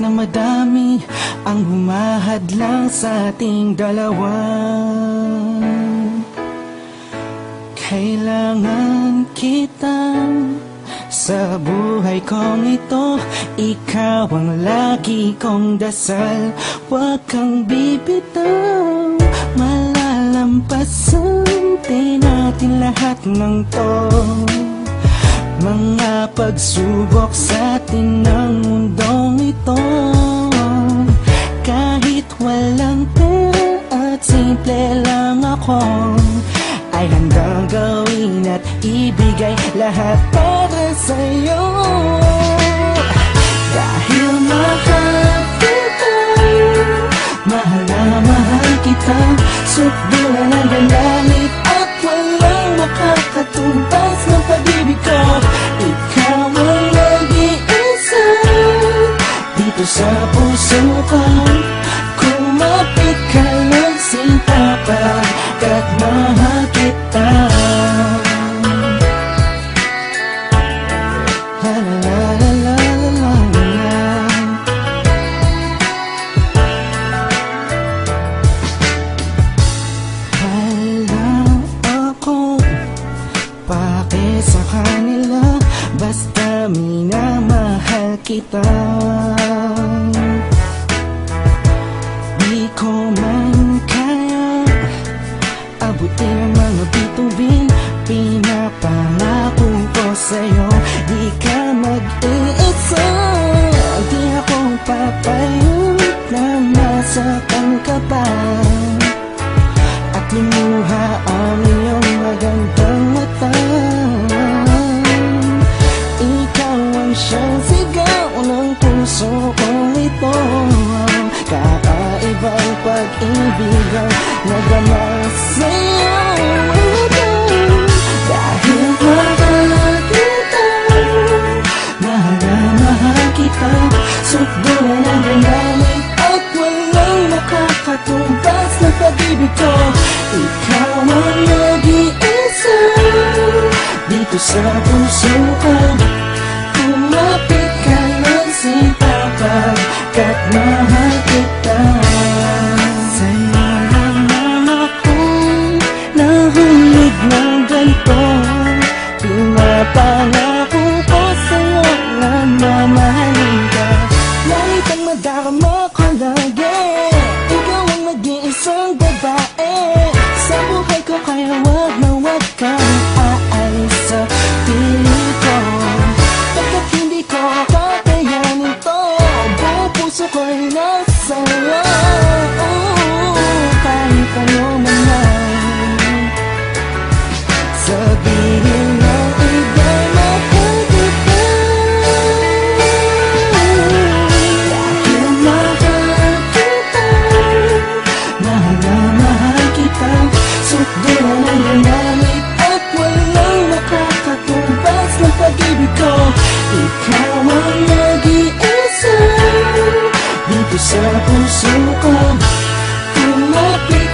na madami ang humahadlang sa ating dalawa. Kailangan kita sa buhay kong ito. Ikaw ang lagi kong dasal. Huwag kang bibitaw, malalampasan din natin lahat ng to. Mga pagsubok sa atin ng mundong ito. Kahit walang pera at simple lang ako, ay handang gawin at ibigay lahat para sa'yo. Dahil mahal kita, mahal na mahal kita. Sukdulan ang langit at walang makakatumbas ng pag-ibig ko. Ikaw ang nag-iisa dito sa puso ko. Kumapit ka lang sinta pagkat mahal kita. La la la la la la la. Wala akong pake sa kanila, basta minamahal kita. Di ko man kaya abutin ang mga bituin, pinapangako ko sa'yo. Di ka mag-iisa, di ako papayag na masaktan ka pa at lumuha ang iyong magandang mata. Ikaw ang siyang sigaw ng puso kong ito. Kakaibang pag-ibig ang nagama sa'yo. Dahil mahal kita, mahal na mahal kita. Sukdulan ang langit at walang makakatumbas ng pag-ibig ko. Ikaw ang nag-iisa dito sa puso ko. Kumapit ka lang sinta pagkat mahal kita. Sa'yo naman ako'y nahulog ng ganito. Pinapangako ko sa'yo na mamahalin ka. Kahit ang madarama ko lagi, ikaw ang nag-iisang babae sa buhay ko, kaya wag na wag kang aalis sa piling ko. Pagkat hindi ko kakayanin to, buong puso ko'y nasa'yo. Kahit ano man lang sabihin ng iba'y mahal kita. Dahil mahal kita, mahal na mahal kita. Sukdulan ang langit at walang makakatumbas ng pag-ibig ko. Ikaw ang nag-iisa dito sa puso ko. Kumapit